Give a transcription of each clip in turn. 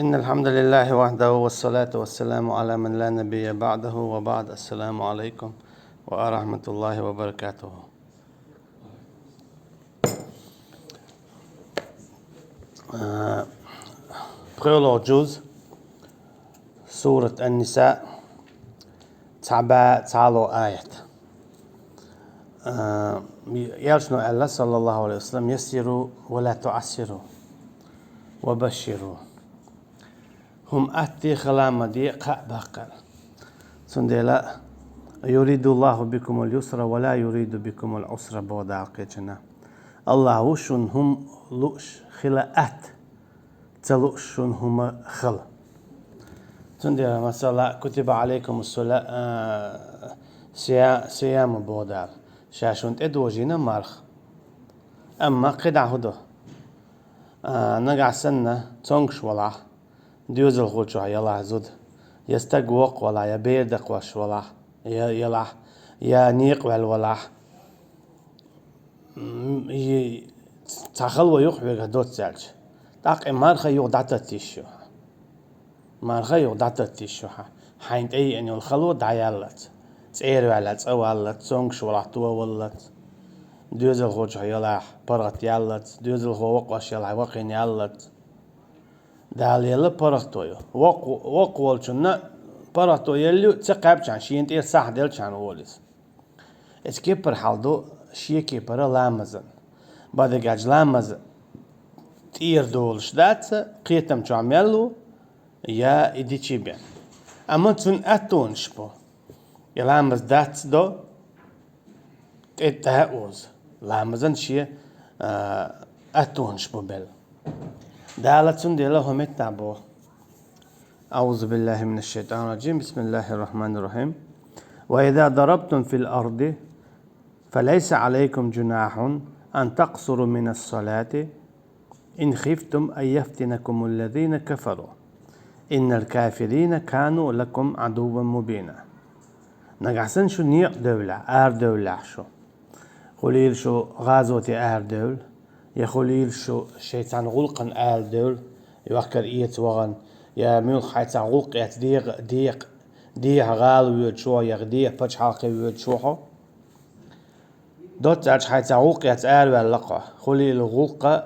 إن الحمد لله وحده والصلاة والسلام على من لا نبي بعده وبعد. السلام عليكم ورحمة الله وبركاته. Prologue جزء سورة النساء تعالو آية يرشنو الله صلى الله عليه وسلم يسروا ولا تعسروا وبشروا هم أتي خلام دي بقر سندلا يريد الله بكم اليسر ولا يريد بكم العسر بود عقيتنا الله وشن هم لؤش خلأت تلؤشن هم خل سندلا مثلا كتب عليكم الصلاة صيام بودار شاشون ادوجينا مرخ اما قدع هدو نقع سنة تونكش ولا ديوز الخوشو يلا زود يستقوق ولا يبيردق وش ولا يلا يا نيق ولا تخل ويخبر دوت سالج تاق مرخ يقدعت تيشو مرخ يقدعت تيشو حين اي ان الخلو دعيالت تسير ولا تسوالت تونكش ولا توالت دوز الخوشو يلا برغت يالت دوز الخوق وش يلا وقين يالت دال يلا برغتويو وق والشنا برغتو يلو تقاب شان شين تير صح دل شان ولس اسكيبر حالدو شي كيبر لامزن بعد جاج لامز تير دولش دات قيتم جاميلو يا إديشي بين أما تون أتون شبو يلامز دات دو تتهوز لامزن شي أتون شبو بل دالتون ديلا هم يتابو. أعوذ بالله من الشيطان الرجيم. بسم الله الرحمن الرحيم. وإذا ضربتم في الأرض فليس عليكم جناح أن تقصروا من الصلاة إن خفتم أن يفتنكم الذين كفروا إن الكافرين كانوا لكم عدوا مبينا. نقعسن شو نيق دولة دولة شو خليل شو غازوتي دول يا خليل شو شيطان غلقا دول يوكر إيت وغن يا ميل خايتا غلق يات ديق غال ويود شو يغديه بج حلقي ويود شوحو دوت أرش خايتا غلق يات واللقا خليل غلق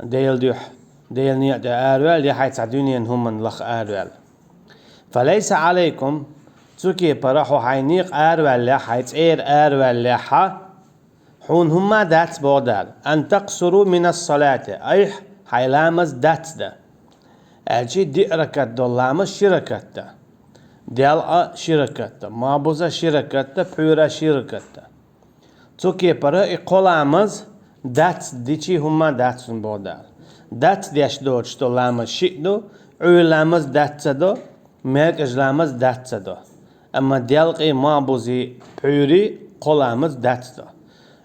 ديل نيق وال يا خايتا دنيا هم من لخ وال فليس عليكم تسوكي براحو حينيق وال لا حيت وال لا حون هما دات بودال أن تقصروا من الصلاة أي حيلامز دات دا أجي دي ركت دولامز شركت دا ديال شركت ما بوزا شركت بيورا شركت توكي برا إقولامز دات ديشي هما دات بودال دات ديش دوش دولامز شئدو عولامز دات دو ميك اجلامز دات دو أما ديال ما بوزي بيوري قولامز دات دو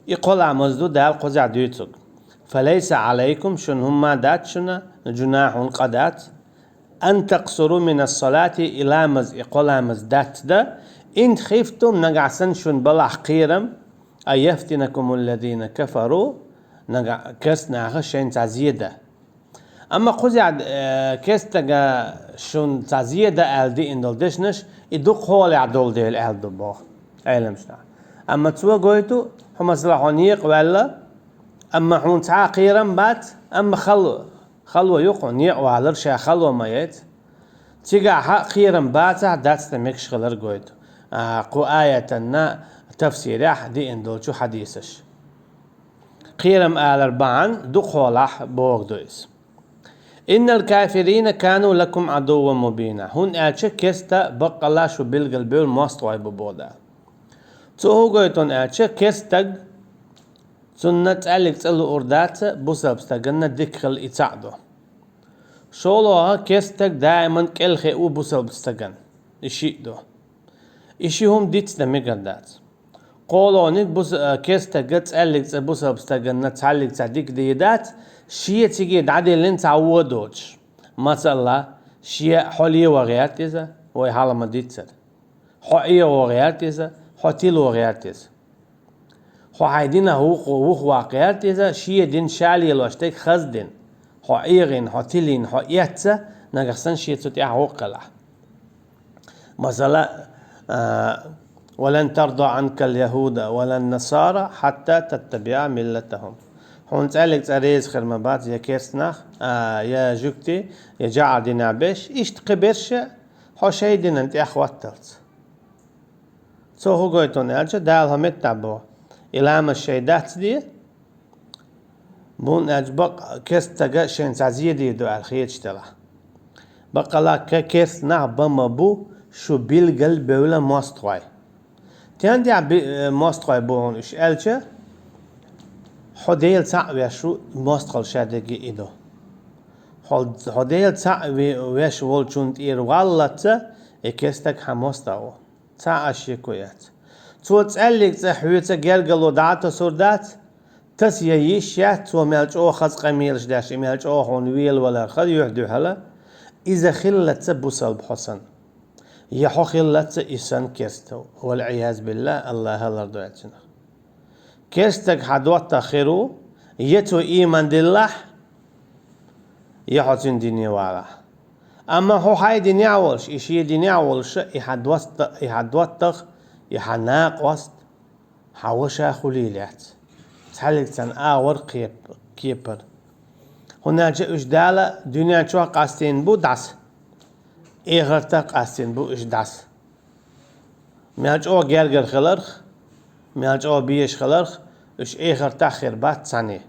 يقول عمزدو دال قزع ديوتك فليس عليكم شن هما دات شنا جناح قدات أن تقصروا من الصلاة إلى مز يقول عمز دات دا إن خفتم نقعسن شن بلح قيرم أن يفتنكم الذين كفروا نقع كسنا شين تعزيدة أما قزع كستجا شن تعزيدة ألدي إن دلدشنش يدق هو يعدول ديل ألدو بو أيلمشنا أما تسوى قويتو هم سلاحونيق ولا أما حون تعا قيرم بات أما خلوة يقو نيق وعلر شا خلوة مايت تيقع حق قيرم باتا دات تمكش غلر قويتو قو آية تفسير دي اندولشو حديثش قيرم الأربعان دو خولح بوغ دويس إن الكافرين كانوا لكم عدوا مبينا هون آتش كستا بق الله شو بلغل بيول مواستوى ببودا تو قويتون آتش كستق سنة أليك تسألو أردات بوسبستقنا ديكخل إتعدو شولوها كستق دائما كالخي أو بوسبستقن إشيدو إشيهم ديتنا ميقردات قولونيك كستق تسأليك بوسبستقنا تسأليك تعديك ديدات شيء تيجي دعدي اللي انت عودوش مثلا شيء حولي وغيرتيزا وي حالا ما ديتسر حقية وغيرتيزا حتيل وغيرتيزا خو عايدين هو واقعيات إذا شيء دين شالي الوشتك خزدين خو إيغين خو تيلين خو ياتسا نجحسن شيء تتيح وقلع مثلا ولن ترضى عنك اليهود ولا النصارى حتى تتبع ملتهم هون تسألك تريز خرمبات يا كيسناخ يا جوكتي يا جعل دينا بيش إيش تقبرش حوشي دينا انت أخواتلت سو هو قويتون ألجا دالها متابو إلام الشيدات دي بون أجبق كيستاقا شين تعزيه دي دو الخيج تلا بقى لا كيسناخ بما بو شو بيلقل بولا ماستغاي تيان دي ماستغاي بون إيش ألجا حديل تاع ويشو ماستغل شادقي إيدو حديل تاع ويش والجوند إير والله إكستك حماستاو تاع أشيكويات تو تسألك تحويتا جرجلو دعتا سردات تس يشيات ومالج أو خز قميلش داش مالج أو هون ويل ولا خد يحدو هلا إذا خلت بوصل بحسن يحو خلت إسان كستو والعياذ بالله الله هلا رضيتنا كستك حدوتا خيرو يتو إيمان دلله يحطين دنيا وعلا أما هو هاي دنيا ولش إشي دنيا ولش يحدوتخ يحناق وسط حوشا خليلات تحلق تن آور كيبر هناك إجدالة دنيا شو قاستين بو داس إغرتا قاستين بو إجداس ميالج أو جرجر خلرخ ميالج أو بيش خلرخ إش إغرتا خربات سنة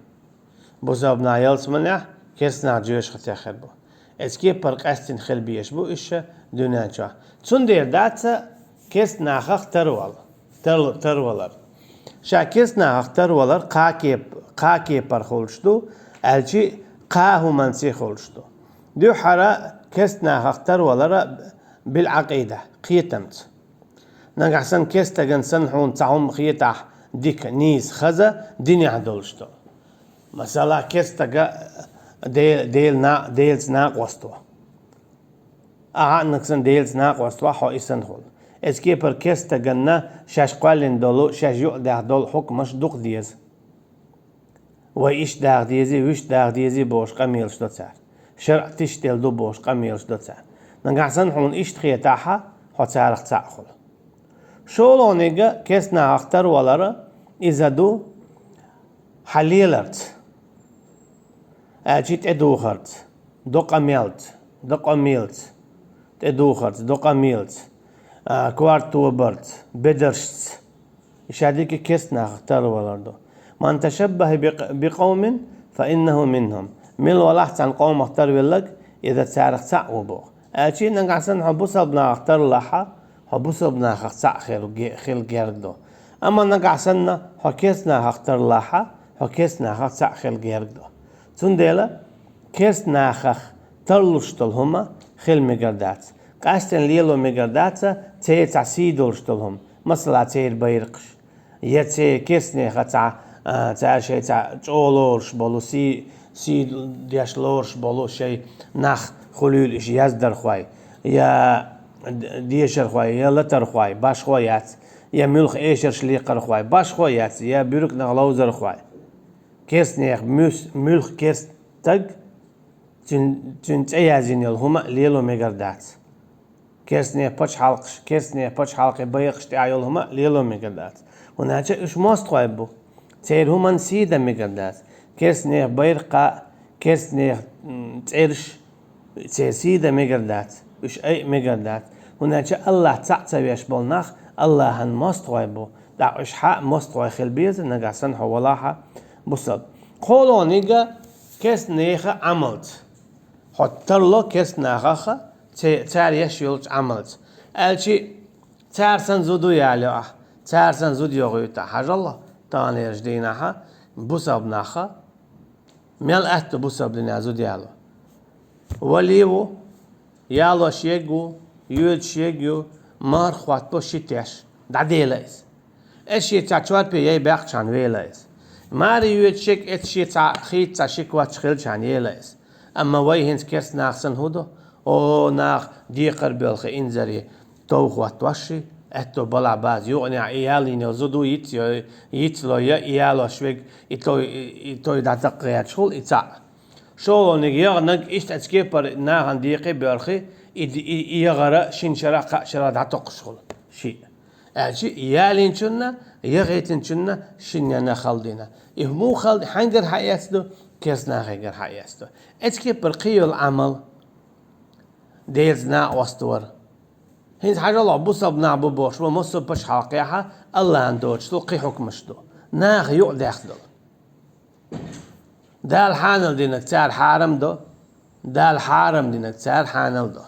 بوزابنا يلس منع كيسنا جوش ختي خربو اسكي برقاستين خل بيش بو إش دنيا شو تندير داتا كيسنا خخ ترولر شا كيسنا خخ ترولر قاكي برخولشتو الجي قاهو منسي خولشتو دو حرا كيسنا خخ ترولر بالعقيدة قيتمت نقحسن كيستا جنسن حون تعهم خيتح ديك نيس خزا دنيا عدولشتو مثلا كيستا ديلز ناق وستو نقسن ديلز ناق وستو حو إسن خول اسكي پر كيستا جنة شاش قالين دولو شاش يقدر دول حكم مش دوق ديز وإيش داغ ديزي ويش داغ ديزي بوش قميلش دو تسار شرع تشتل دو بوش قميلش دو تسار نقحسن حون إيش تخيتاحا حو تسارخ تساخل شولو نيجا كيسنا اختار ولارا إذا دو حليلرت أجيت أدوخرت دو قميلت دو قميلت تدوخرت دو قميلت كوارتو برت بدرشت إشاديك كيسنا اختار ولردو من تشبه بقوم فإنه منهم مل ولحت عن قوم اختار ولك إذا تسارخ تعو بوغ أجيت نقعسن حبوسا بنا اختار لحا حبوسا بنا اختار خيل جيردو أما نقعسن حكيسنا اختار لحا حكيسنا اختار خيل جيردو تنديلا كيسنا خخ ترلشتل هما خيل مقردات قاستن ليلو مقردات تي تعسيدولشتلهم مثلا تير بيرقش يتي كيسني خطع تعشي تعولورش بولو سي دياشلورش بولو شي نخ خلول إش يزدر خواي يا ديشر خواي يا لتر خواي باش خوايات يا ملخ إيشر شليقر خواي باش خوايات يا بيرك نغلوزر خواي كيسني ملخ كيس تج تنت أيازين يلهما ليلو مقردات كيسني بتش حلقش كيسني بتش حلقة بيقش تعيلهما ليلو مقردات هناك إيش ماست خايبو تير هما نسيدا مقردات كيسني بيرقة كيسني تعرش تسيدا مقردات إيش أي مقردات هناك الله تعتبي يشبلناخ الله هن ماست خايبو دع إيش حق ماست خاي خلبيز نقعسن حولاها بصل قولوا نيجا كيس نيخا عملت حتر له كيس ناخا تار يشيلش عملت الشي تارسن زودو يالي تارسن زود يغيوتا حاج الله تاني يجديناها بوساب ناخا ميل أهتو بوساب دينا زود يالو وليو يالو شيقو يود شيقو مار خوات بو شيتيش دعديلايس اشي تاچوات بي يي باقشان ويلايس ماري يتشك اتشي تاع خيت تاع شكوات شخيل شان يلايس اما ويهنس كيس ناخسن هودو او ناخ ديقر بالخ انزري توخوات وشي اتو بلا باز يغني عيالي نزودو يتلو يا عيالو شويك يتو داتقيات شغل يتاع شو نيجي إيش أتكبر ناهن دقيقة بأرخي يغرى شين شرا شرا دعتق شغل شيء أشي يالين شنا يغيتن شنا شنينا خالدينا مو خالد حنجر حياتو كيسنا حنجر حياتو أتكبر قيو العمل ديزنا واستور هين حاجة الله بوصل بنعبو بوش ومصب بش حقيقة الله عندوش تلقي حكمش دو ناخ يقعد ياخدو ده الحانل دينك تسار حارم دو ده الحارم دينك تسار حانل دو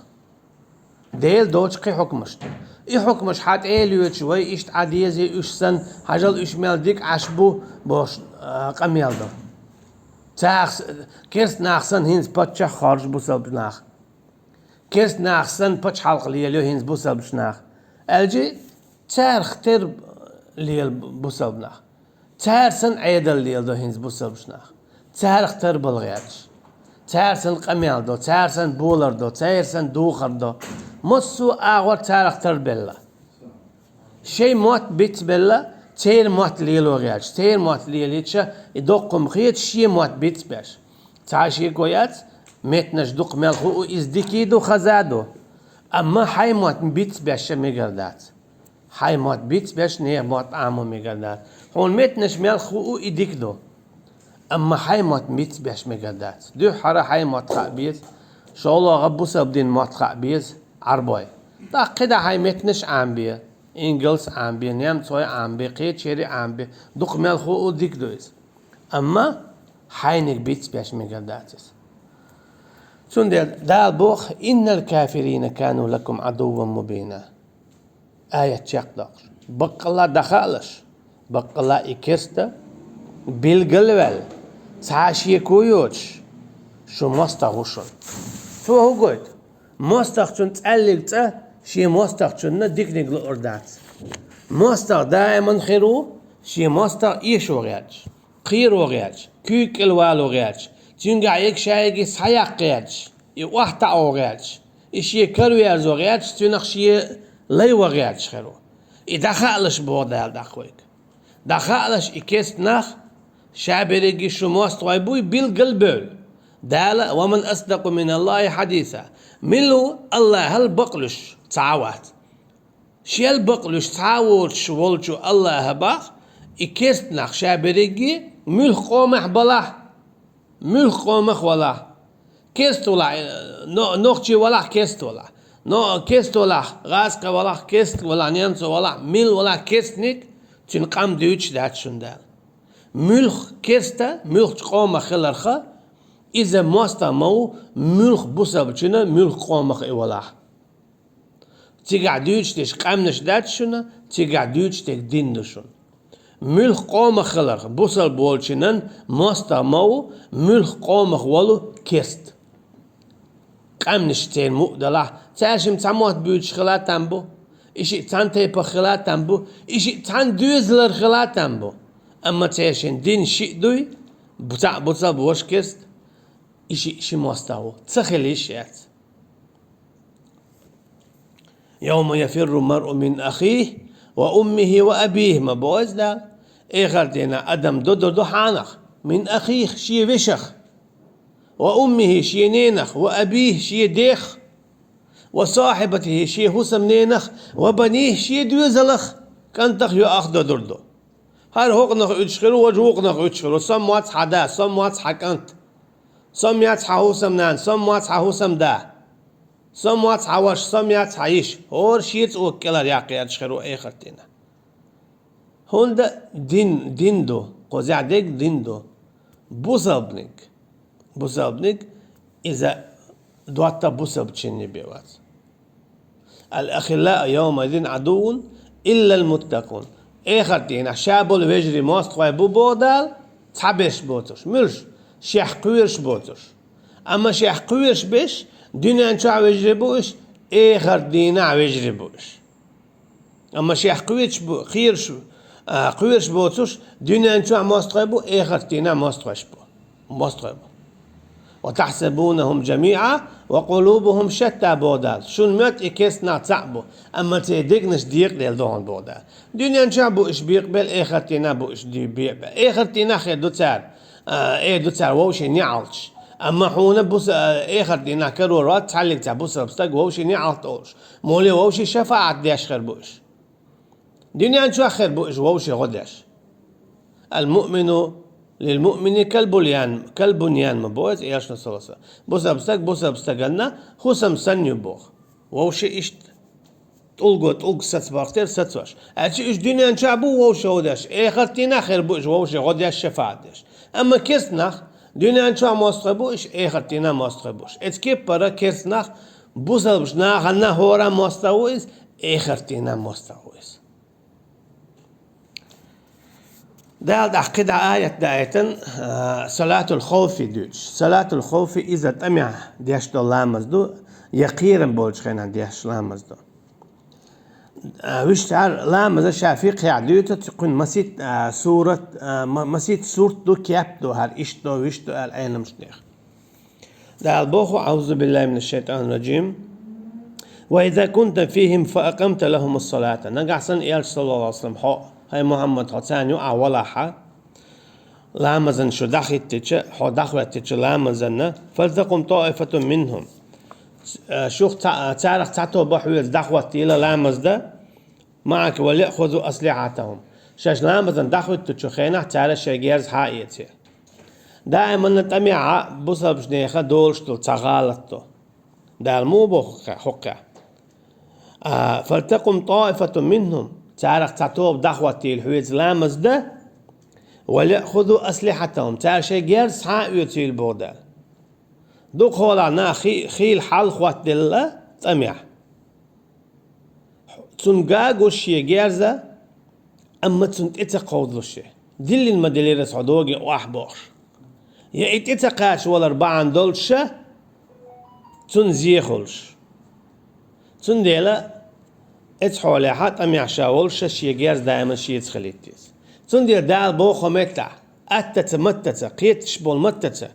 ديل دوش قي حكمش دو اي حكمش حات ايليوت شوي اشت عديزي اش سن حاجل اش ميل ديك عشبو بوش قميل دو تاخ كيرس ناخسن هينز باتشا خارج بوصل بناخ كيرس ناخسن باتش حلق ليليو هينز بوصل بشناخ الجي تار ختر ليل بوصل بناخ تار سن عيدل ليل دو هينز بوصل بشناخ تار ختر بلغياتش تار سن قميل دو تار سن بولر دو تار سن دوخر دو مصو اغور تار ختر بلا شي موت بيت بلا تير موت ليلو غياتش تير موت ليليتشا يدقم خيت شي موت بيت باش تعاشي كويات متنش دق ملخو ازدكيدو خزادو اما حي موت بيت باش ميغردات حي موت بيت باش نيه موت عامو ميغردات هون متنش ملخو ايديكدو اما حي موت بيت باش ميغردات دو حرا حي موت خابيز شو الله غبوسا بدين موت خابيز عربوي دا قدا حي متنش عام بيه إنجلس عم بي نيم صوي عم بي قيد شيري عم بي دق ملخو ديك دويس أما حينك بيتس بيش مقداتس سون دال بوخ إن الكافرين كانوا لكم عدوا مبينا آية تشيق دقر بق الله دخالش بق الله إكستا بالقلوال سعاشي كويوش شو مستغوشن شو هو قلت مستغشن تقلق شي مستغ شنو ديك نقول أردات مستغ دائما خيرو شي مستغ إيش وغياتش خير وغياتش كيك الوال وغياتش تينقع يك شايقي سحيق غياتش يوحتا وغياتش إشي كرويرز وغياتش تنخ شي لي وغياتش خيرو إذا خالش بودال داخويك دا خالش إكيست نخ شابريقي شو مستغ يبوي بالقلبول دال ومن أصدق من الله حديثا ملو الله هل بقلش تعوات شيل بقلش تعوت شولشو الله هباخ إكست نخ شابريقي ملخ قومح بلا ملخ قومخ ولا كست ولا نوخشي ولا كست ولا نو كست ولا غاسق ولا كست ولا نيانس ولا مل ولا كستنك تنقام ديوتش دات شندال ملخ كستا ملخ قومخ خلرخه إذا موستا مو ملخ بوسا بچنا ملخ قومخ إولاح تيقعدوش تيش قامنش داتشنا تيقعدوش تيك ديندشون ملخ قومخ خلرخ بوسا بولشنن موستا مو ملخ قومخ ولو كست قامنش تين مؤدلاح تاشم تاموت بيوتش خلاتان بو إشي تان تيبا خلاتان بو إشي تان دوزلر خلاتان بو أما تاشن دين شي دوي بوسا بوش كست إشي مستوى تخليش يات يوم يفر المرء من أخيه وأمه وأبيه ما بوز دا إخر دينا أدم دو حانخ من أخيه شي وشخ وأمه شي نينخ وأبيه شي ديخ وصاحبته شي هسم نينخ وبنيه شي دوزلخ كنتخ يأخذ دردو هر هوقنخ اتشخرو وجهوقنخ اتشخرو سموات حدا سموات حكنت سم ياتح هوسم نان سم واتح هوسم دا سم واتح وش سم ياتح عيش هور شيت وكلر ياقي اتشخرو اي خرتينا هون دا دين دو قوزع ديك دين دو بوسابنك إذا دواتا بوساب تشيني بيوات الأخلاء يومئذ عدو إلا المتقون اي خرتينا شابل ويجري موست خوي بو بودال تحبش بوتوش ملش شيخ قويرش بوتر اما شيخ قويرش بيش دينا انشا ويجربوش اخر دينا ويجربوش اما شيخ قويرش بو خيرش قويرش بوتوش دينا انشا مستقبو اخر دينا مستقبو وتحسبونهم جميعا وقلوبهم شتى بودال شون مات اكسنا تعبو اما تيدقنش ديق ديل دون بودال دينا انشا بو اش بيقبل اخر دينا بو اش دي بيقبل اخر دينا خير دو تار دو تار ووشي نعالش اما حونا بوس اخر دينا كرورات تعلق تعبوس ربستك ووشي نعطوش مولي ووشي شفاعة ديش خير بوش دنيا انشو خير بوش ووشي غدش المؤمن للمؤمن كالبنيان مبوز ايش نصوصا بوس ربستك خصم سنيو بوخ ووشي اشت تلقى ستبارتير ستوش أشي إيش دنيا نشعبو ووش هوداش آخر تينا خير بوش ووش غوداش شفاعتش أما كيسناخ دنيا نشعب مستقبوش آخر تينا مستقبوش إتكيب برا كيسناخ بوسلبش ناخنا هورا مستقبوش آخر تينا مستقبوش ده عقد آية دايتن صلاة الخوف دوش صلاة الخوف إذا تمع ديش دو لامزدو يقيرا بولش خينا ديش لامزدو وش تعال لا ماذا شافيق يعديته تكون مسيت سورة مسيت سورة دو كيابدو هر إشتو وشتو العين مشنيخ ده البوخو أعوذ بالله من الشيطان الرجيم وإذا كنت فيهم فأقمت لهم الصلاة نقع سن إيال صلى الله عليه وسلم هاي محمد حسانيو أولا حا لا مزن شو دخلت تيجي حو دخلت تيجي لا مزن فلتقم طائفة منهم شوخ تعرف تعتو بحويز دخوت إلى لامز ده معك وليأخذوا أسلحتهم شاش لامز دخوت تشخينا تعرف شجيرز حائيتي دائما نتمع بصل بشنيخة دولشتو تغالطو ده المو بحقه فلتقم طائفة منهم تعرف تعتو دخوت الحويز لامز ده وليأخذوا أسلحتهم تعرف شجيرز حائيتي البودال دوك هولا خيل حال خوات دلة تميع تنقاق وشي جيرزة أما تنتقود وشي دل المدلير سعودوغي وأحبوش يا اتقاش ولا أربعان دولشة تنزيخولش تنديلا اتحولي حات أميع شاولش شي جيرز دائما شي يتخليتيس تنديل دال بوخو متع أتت قيتش بول متت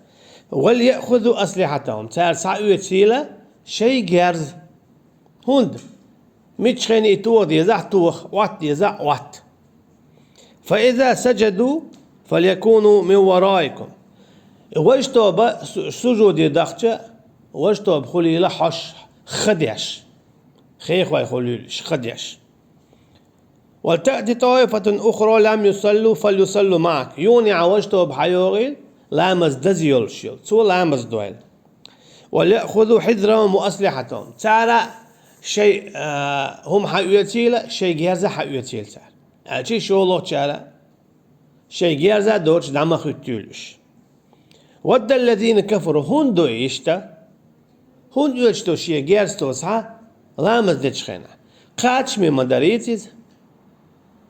وليأخذوا أسلحتهم تعال سعيو تيلا شيء جارز هند متشخين يتوغ يزع توخ وات يزع وات فإذا سجدوا فليكونوا من ورائكم وجتوب سجود يدخش وجتوب خلي لحش خديش خيخ ويخليش خديش ولتأتي طائفة أخرى لم يصلوا فليصلوا معك يوني عوجتوب حيوغيل لامز دزيول شيل تو لامز دويل وليأخذوا حذرهم وأسلحتهم تعالى شيء هم حيوتيل شيء جيرزة حيوتيل تعالى شيء شولو تعالى شيء جيرزة دورش دم خيتولش ود الذين كفروا هندو يشتا هندو يشتو شيء جيرزتو صح لامز دتشخنا قاتش من مداريتيز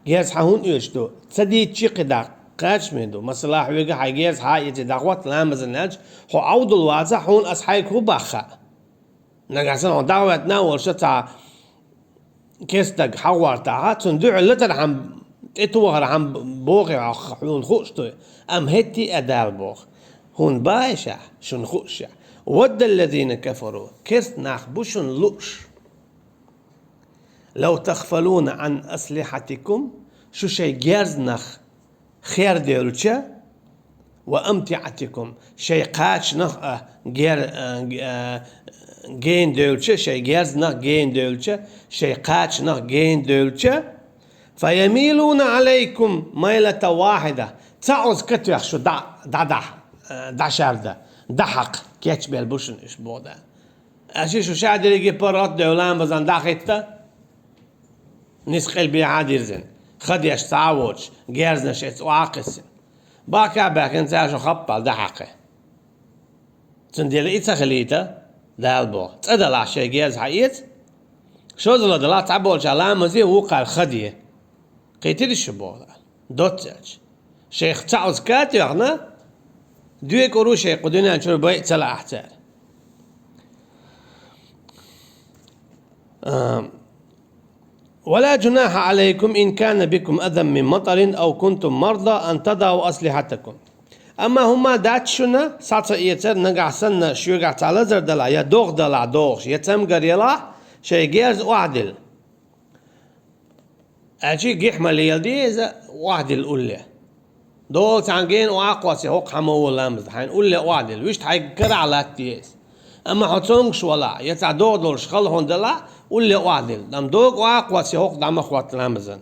جيرز هندو يشتو تدي تشيقدا قاش ميدو مثلا حويجا حاجيز حايتي دعوت لامز الناج هو عود الوازع هون أصحيك هو بخا نجاسن هو دعوت ناول شتا كيستك حوار تاعها تندع لتر عم اتوغر عم بوغي حون خوشتو أم هتي أدار بوغ هون بايشة شن خوشة ود الذين كفروا كيست ناخبوشن لوش لو تغفلون عن أسلحتكم شو شي جيرز نخ خير ديولشة وأمتعتكم شيء قاتش نخ جين ديولشة شيء جيرز نخ جين ديولشة شيء قاتش نخ جين ديولشة فيميلون عليكم ميلة واحدة تعوز كتوخ شو دا شارده دحق كيتش بالبوشن إيش بودا أشي شو شادر يجي برات دولان بزن داخيتا نسقل بيعادير زين خديش تعوج جيرزنش اتواقس باكا باكن تاجو خبال دحقه تنديل إيتا خليتا دالبو تقدر عشي جيرز حقيت شو زلا دلا تعبول جالام زي وقع الخدية قيتر الشبوه دوتج شيخ تعوز كاتي اغنا دويك وروشي قدنا نشور بيت سلا احتار ولا جناح عليكم إن كان بكم أذى من مطر أو كنتم مرضى أن تضعوا أسلحتكم أما هما داتشنا ساعة يتر نقع سنة شوقع تعالزر دلا يدوغ دلا دوغش يتم قريلا شي جيرز وعدل أجي قيحمة ليلدي إذا وعدل أولي دول تانجين وأقوى هوق حمو لامز حين قول لي وادل ويش حي كرع لاتيس أما حطونكش ولا يتع دول شخلهم دلا قول لي وادل دم دوق وأقوى هوق دم أخوات لامزن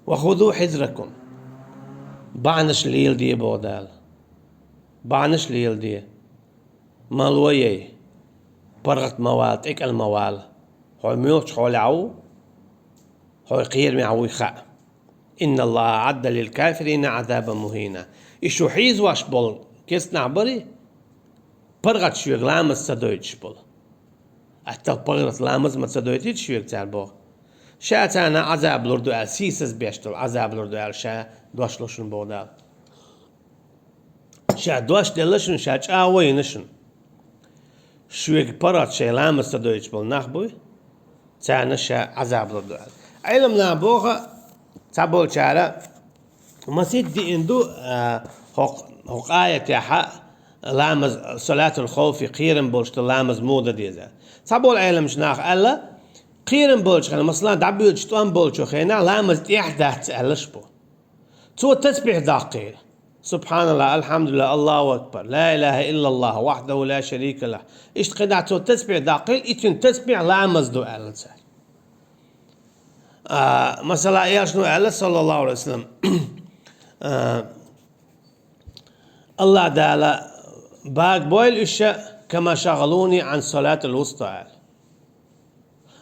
وخذوا حذركم بعنش ليل دي بودال بعنش ليل دي مالويه برغت موال تك الموال هو ميوش حول عو هو قير معوي خاء إن الله عد للكافرين عذابا مهينا إشو حيز واش بول كيس نعبري برغت شويق لامز سدويت شبول أحتل برغت لامز ما سدويتيت شويق تعبو شاتانا عذاب لردو آل سيسس بيشتل عذاب لردو آل شا دوش لشن بودال شا دوش دلشن شا جاوي نشن شويق برغت شا لامز سدويت شبول نخبوي تانا شا عذاب لردو آل علم نابوغا تابول شارع مسيد دي اندو هوق آية يحا لامز صلاة الخوف قيرن بولش لامز مودة ديزا تابول علم شناخ ألا قيرن بولش خينا مثلا دعبيو جتوان بولشو خينا لامز تيحدث تألش بو تو تسبيح داقيل سبحان الله الحمد لله الله أكبر لا إله إلا الله وحده لا شريك له إيش تقدع تو تسبيح داقيل إتن تسبيح لامز دو ألسا مثلا ايش نو قال صلى الله عليه وسلم الله تعالى باق بويل اشياء كما شغلوني عن صلاة الوسطى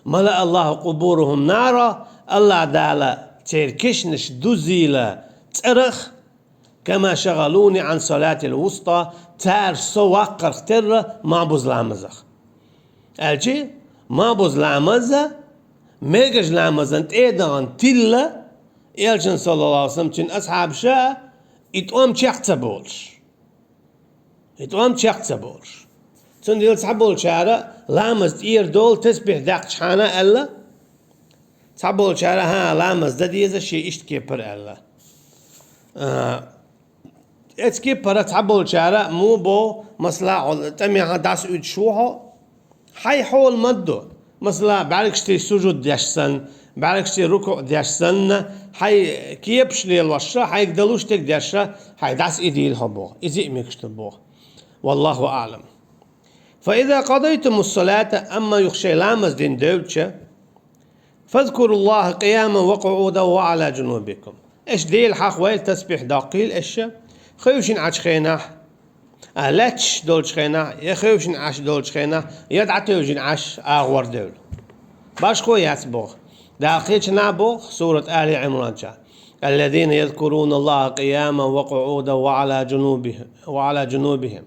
ملأ الله قبورهم نارا الله تعالى تركشنش دوزيلا ترخ كما شغلوني عن صلاة الوسطى تار سواقر اختر ما بوز لامزخ الجي ما بوز لامزة ميجج لامزن تيدان تيلا يلجن صلى الله عليه وسلم تن أصحاب شاء يتقوم تشيختبولش يتقوم تشيختبولش تن ديل صحبول شارع لامز تير دول تسبح داق شحانا ألا صحبول شارع ها لامز دا ديزا شي اشتكي بر ألا اتكي بر صحبول شارع مو بو مصلا تميها داس ايد شوها حي حول مدو مثلا بعركشتي سجود ديشسن بعركشتي ركوع ديشسن حي كيبش لي الوشة حي يقدلوش تك ديشة حي داس إيدي الهبوه إزي ميكشتبوه والله أعلم فإذا قضيتم الصلاة أما يخشي لامز دين دولتشة فاذكروا الله قياما وقعودا وعلى جنوبكم إيش دي الحق ويل تسبيح داقيل إيش خيوشين عش خيناح لاتش دولش خينا يخيوشن عش دولش خينا يدعتوجن عش آغور دول باش خو ياسبوخ داخلش نابوخ سورة آل عمران الذين يذكرون الله قياما وقعودا وعلى جنوبهم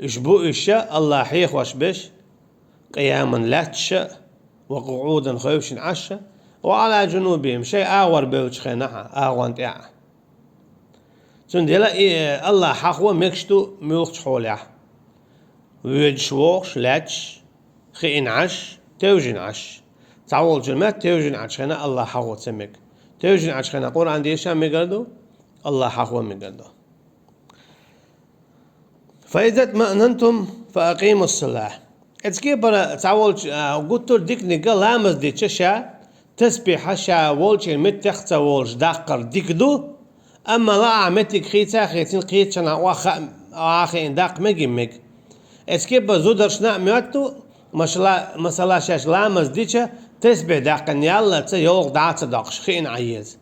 اشبو إشا الله حيخ واش بش قياما لاتش وقعودا خيوشن عش وعلى جنوبهم شيء آغور بيوش خينا آغوان تيعه سندلا الله حقوه مكشتو ميوخش حولها ويجشوخش لاتش خين عش توجن عش تعول جلمات توجن عش خنا الله حقوه تسمك توجن عش خنا قرآن ديشا ميقردو الله حقوه ميقردو فإذا اطمأننتم فأقيموا الصلاة اتسكي برا تعول قلتو ديك نقل لامز دي تشا تسبيح شا وولش متخت وولش داقر ديكدو أما لا عمتك خيتا خيتين قيت شنا واخا آخي داق مج اسكيب زودر شنا مياتو مثلا شاش لامز ديشا تسبح داقن يلا تيوغ داعت داقش خين عيز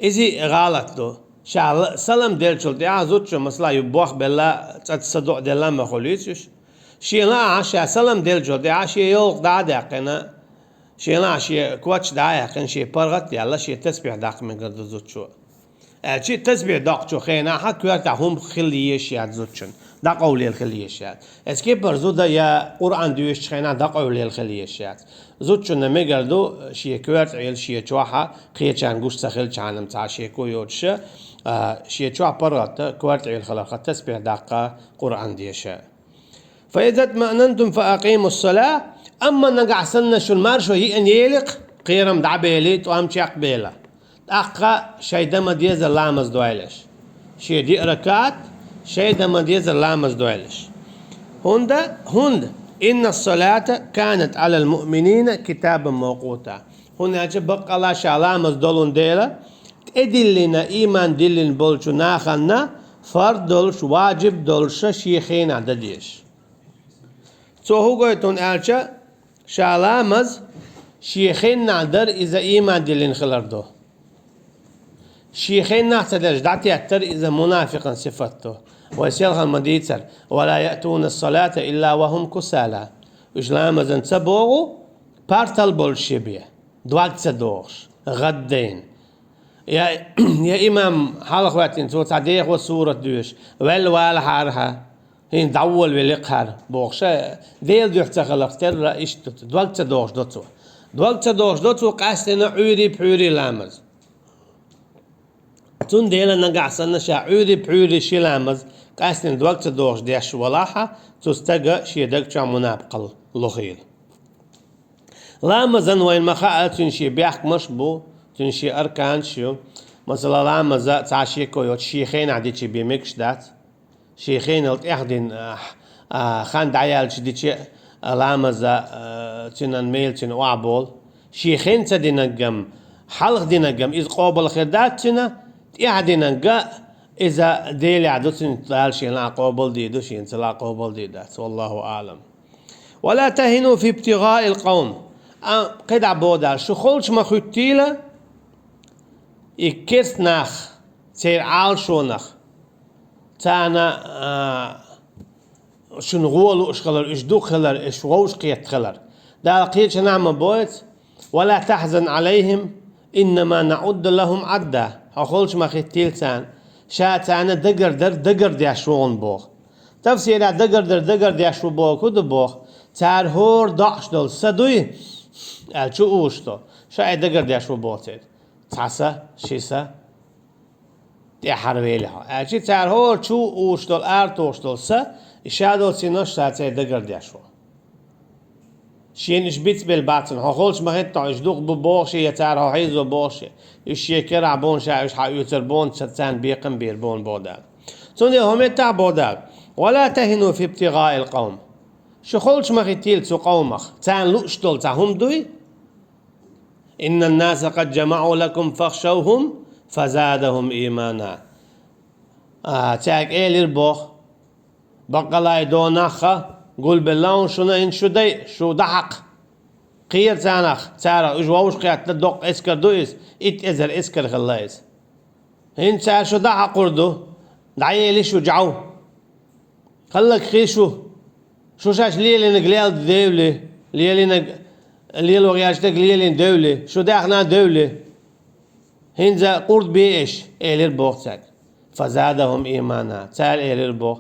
إزي غلط دو شا سلام ديلشل ديا زوتشو مثلا يبوخ بلا تصدق ديلا ما خليتش شي لا شا سلام ديلشل ديا شي يوغ داقنا شي لا شي كواتش داقن شي برغت يلا شي تسبح داق مقرد زوتشو شيء تسبيح داقشو خينا حكوا هم خليشيات زوتشن داقوا الخليشيات اسكيب برزودا يا قرآن دويش خينا داقوا الخليشيات زوتشن ميقردو شي كوارت عيل شي تشوحا خيچان گوش سخيل چانم تا شي كويوتش شي تشوح برات كوارت عيل خلق تسبيح داقة قرآن ديشا فإذا اطمأننتم فأقيموا الصلاة أما نقع سنة شو المارشو هي أن يلق قيرم دعبيليت وام شاق بيلا أقا شيء دم ديز اللامز دويلش شيء دي ركعت شيء دم ديز اللامز دويلش هند إن الصلاة كانت على المؤمنين كتابا موقوتا هنا بقى الله شالامز دولون ديلا edillina iman dillin bolçu naxanna fard dolş vacib dolşa şiixin adadiş. Çoğu goytun elçe şalamaz şiixin nadar iza iman dillin xılardo. شيخين نحتاج دعتي أكثر إذا منافقا صفته ويسيرها المديتر ولا يأتون الصلاة إلا وهم كسالى إجلام زن تبوغو بارتال بولشيبية دوات تدوغش غدين يا إمام حلق وقتين تو تعديق وصورة دوش وال حارها هين دول ولقهر بوغشا ديل دوح تخلق تر إشتت دوات تدوغش دوتو قاستنا عوري بحوري لامز تون ديلا نقعسنا شعوري بحوري شلامز قاسن دوقت دوغش ديش ولاحة تستقى شيدك منابقل لخيل لامزن وين مخاء تنشي بيحك مشبو تنشي أركان شو مثلا لامزا تعشيكو يوت شيخين عديتشي بيمكش دات شيخين قلت احدين خان دعيال شديتشي لامزا تنان ميل تن وعبول شيخين تدينقم حلق دينقم إذ قوبل خيردات تنا يعدينا إذا ديل عدوسين تلال شيء لا قابل ديدو شيء لا قابل ديدات والله أعلم ولا تهنوا في ابتغاء القوم قد عبودا شو خلش ما خيتيلا يكس نخ تير عال شو نخ تانا شو نقول إيش خلر إيش دو خلر إيش غوش قيت خلر دا قيت نعم بويت ولا تحزن عليهم إنما نعد لهم عدا هخولش ما خيتيل تان شاتانا دقر دياشون بوخ تفسير دقر دياشو بوخ كود بوخ تار هور داش دول سدوي الچو اوشتو شاي دقر دياشو بوتيد تاسا شيسا دي حرويلها الچي تار هور چو اوشتول ارتوش دول سا اشادول سينوش تاتي دقر دياشو شين شبيت بالباتن هخولش ما خيت تعيش دوق ببوشي يتار هايزو بوشي الشيكر عبون شايش حيوتر بون ستان بيقم بيربون بودال توني هم تاع بودال ولا تهنوا في ابتغاء القوم شو خولش ما خيتيل سو قومخ تان لوشتول تاهم دوي إن الناس قد جمعوا لكم فاخشوهم فزادهم إيمانا تاك إيلير بوخ بقلاي دوناخا قول بالله شنو إن شو دي شو دحق قير تانخ تارا اجواوش قيات تدق اسكر دويس ات ازر اسكر خلايس هين تار شو دحق قردو دعيه ليش وجعو خلك خيشو شو شاش ليلي نقليل دولة ليل وغياشتك ليلي دولة شو داخنا دولة هين زا قرد بيش ايلير بوغتك فزادهم ايمانا تال ايلير بوغ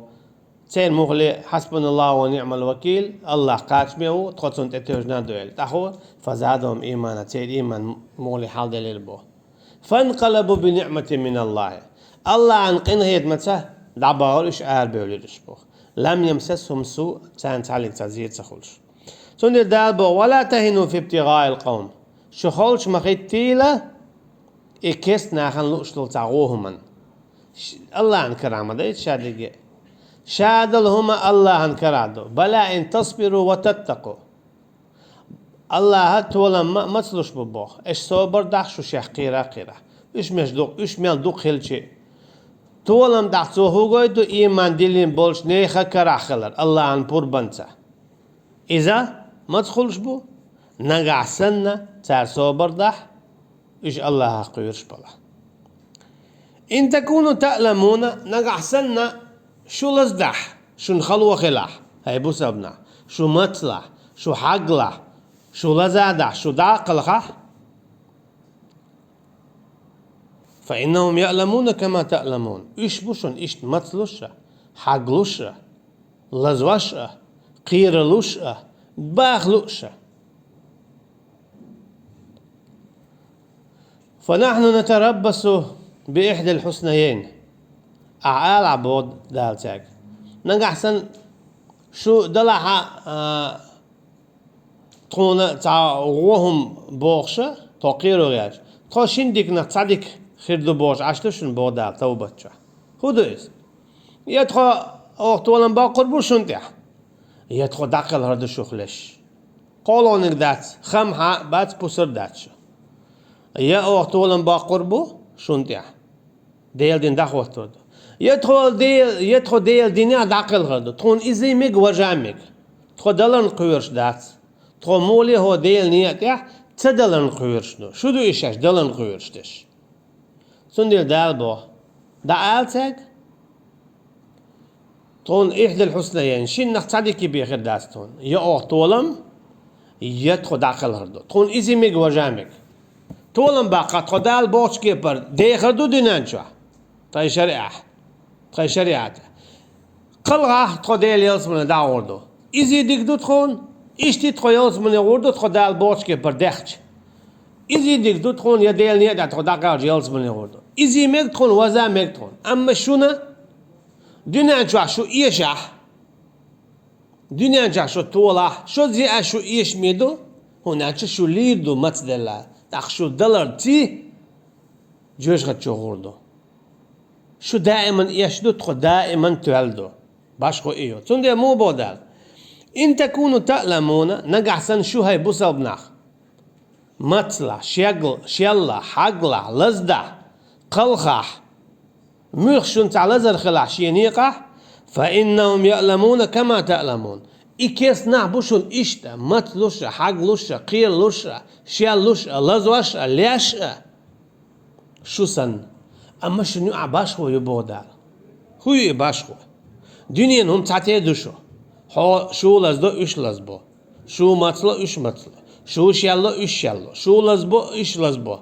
تين مغلي حسبنا الله ونعم الوكيل الله قاتمه تخطون تتوجنا دويل تاخو فزادهم إيمانا تين إيمان مغلي حال دليل بوه فانقلبوا بنعمة من الله عن قنهيد متى دعباولش بيوليش بوه لم يمسسهم سوء تان تعليق تزيد تخلش تندر دال بوه ولا تهنوا في ابتغاء القوم شو خلش مخيتيلا إكست ناخن لؤشتل تعوهما الله عن كرامة ده يتشادق شادل هما الله عن كرادو بلا إن تصبروا وتتقوا الله هات ولا ما تلوش ببوخ إيش صبر دخشو شيخ قيرة إيش مش دوق إيش ميل دوق خلشي تولم دخسو هو قيدو إيمان دلين بولش نيخا كراخلر الله عن بوربنتا إذا ما تخلش بو نقع سنة تار صبر دح إيش الله قيرش بلا إن تكونوا تألمون نقع سنة شو لزدح شو نخلو خلاح هاي بو سبنا شو مطلع شو حقلح شو لزادح شو داقلخح فإنهم يألمون كما تألمون إيش بوشن إيش مطلوشة حقلوشة لزوشة قيرلوشة باخلوشة فنحن نتربص بإحدى الحسنيين أعال عبود دالتاك نقحسن شو دلحة تخونا تعوهم بوغشة تقيرو غياج تخوشين ديك نتصدق خيردو بوغش عشتوشن بودال توبتشا هو دويس يدخو اوغتولن باقر بوشن تيح يدخو داقل هردو شوخلش قولونك دات خمحة بات بوسر داتشا يا اوغتولن باقر بو شنطة ديل دين دخوت يدخل ديل دنيا داخل غردو تون إزي ميج وجامك تخو دلن قويرش دات تخو مولي هو ديل نيتيح تدلن قويرش دو شو دو إيشاش دلن قويرش تش سون ديل دال بو دا آلتك تون إحدى الحسنيين شين نختاديكي بيخير داستون يا طولم يدخل داخل غردو تون إزي ميج وجامك طولم باقا تخو دال بوش كيبر دي غردو دينانشوا طي شريعته قلغه تخو ديل يلس من دا وردو إزي ديك دو تخون إشتي تخو يلس من وردو تخو دال بوش كيبر دخش إزي ديك دو تخون يا ديل نيدا تخو داقاج يلس من وردو إزي ميك تخون وزا ميك تخون أما شونا دينانشوا شو إيشاح دينانشوا شو طولا شو زي شو إيش ميدو هناك شو ليدو متدلا تخشو دلار تي جوش غد شو غردو شو دائما يشدو تخو دائما تهلدو باشخو إيو تندي مو بودال إن تكونوا تعلمون نقحسن شو هاي بوسل بناخ مطلع شيلا حقلع لزدع قلخح مخشون تعلزر خلع شينيقح فإنهم يعلمون كما تعلمون إكيس نعبوشون إشتا مطلوشا حقلوشا قيلوشا شيلوشا لزوشا ليشا شو سن أما شنو عباشخو يبودال هو يباشخو دنيا هم تعتيه دوشو شو لزدو إش لزبو شو مطلو إش مطلو شو شيلو إش شيلو شو لزبو إش لزبو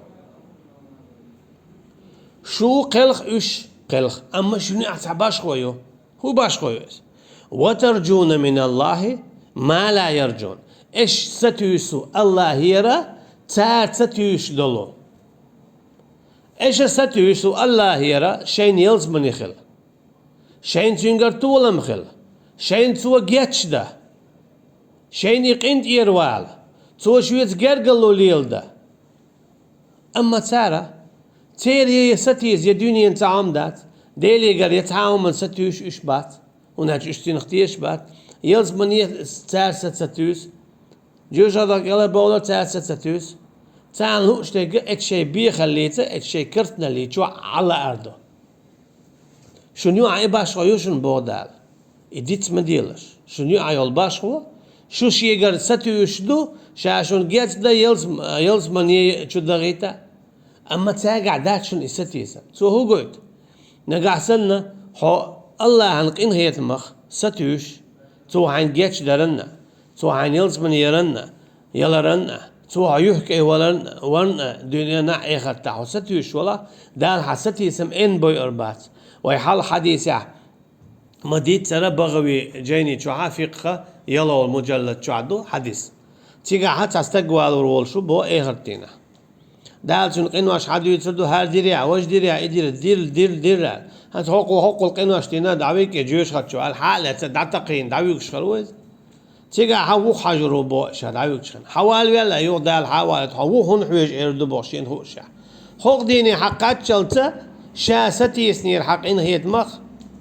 شو قلخ إش قلخ أما شنو عباشخو يو هو باشخو يوز وترجون من الله ما لا يرجون إش ستيسو الله يرى تار ستيش دلو إيش ستيسو الله يرى شين يلز من يخل شين تنقر طولم خل شين تو جيتش ده شين يقينت يروال تو شويت جرجلو ليل ده أما ترى تيري ستيز يدوني انت عمدات ديلي قال يتعاون من ستيوش إشبات ونهج إشتين اختيش بات يلز من تار ستيوس جوش هذاك يلا بولا تار ستيوس تعال هو اشتاق اتشي بيه خليته اتشي كرتنا لي شو على أرضه شنو عاي باشويوشن بودال إديت مديلش شنو عاي الباشوا شو شيء قال ستيوشدو شاشون جيت ده يلز مني شو دغيته أما تاجع داتشون إستيسا سو هو قلت نقع سنة هو الله هنقين هيت مخ ستيوش سو عن جيتش درنا سو عن يلز من يرنا يلا رنا سو هيحكي ورنا دنيا نعي خطا ستيوش ولا دال حستي اسم إن بوي أربات ويحل حديث مديت ترى بغوي جيني شو عافيقة يلا المجلد شو عدو حديث تيجا حتى استقوال ورولشو بو هرتينا دال شون قنواش حدو يتصدو هار ديريا واش ديريا يدير دير هات حقو القنواش تينا دعويك جيوش خدشو الحالة دعتقين دعويك شخروز تيجا حوو حجرو بو شا دعويك شخن حوال ولا يو دال حوالت حوو هون حويج اردو بوشين هو شا حق ديني حقات شلتا شا ستي سنير حق إن هيت مخ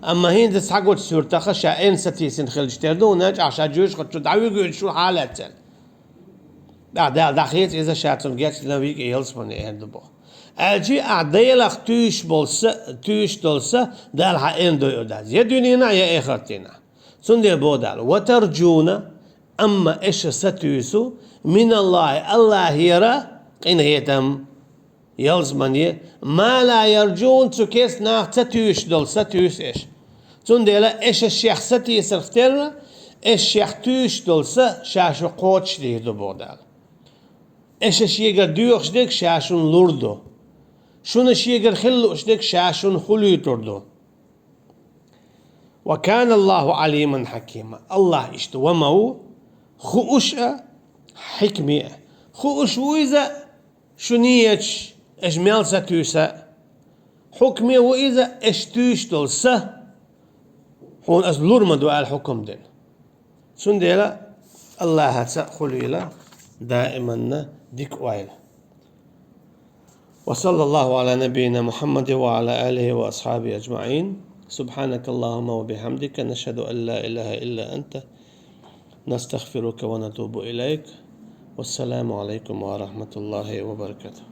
أما هين تسحقوا تسورتخ شا إن ستي سن خلج تردو ناج عشان جوش خدشو دعويك شو حالتن دخيت إذا شاتون جت نبيك يلس من يهدبو أجي أعديلك توش دلسة دال حين دو يداز يدونينا يا إخرتنا سندي بودال وترجونا أما إيش ستوسو من الله يرى إن هيتم يلس من ما لا يرجون تكيس ناخ ستوش دلسة توش إيش سندي لا إيش الشيخ ستي سرفتر إيش الشيخ توش دلسة شاشو قوتش دي دو بودال إيش الشيء قديوش ديك شاشون لوردو شون الشيء خلوش ديك شاشون خليتوردو وكان الله عليما حكيما الله اشتومه خوش حكمة خوش وإذا شنيتش إجمال ستوسا حكمة وإذا اشتوش دلسة هون أزلور مدو الحكم دين سنديلا الله هتسأخليلا دائما ديك وايل وصلى الله على نبينا محمد وعلى آله وأصحابه أجمعين سبحانك اللهم وبحمدك نشهد أن لا إله إلا أنت نستغفرك ونتوب إليك والسلام عليكم ورحمة الله وبركاته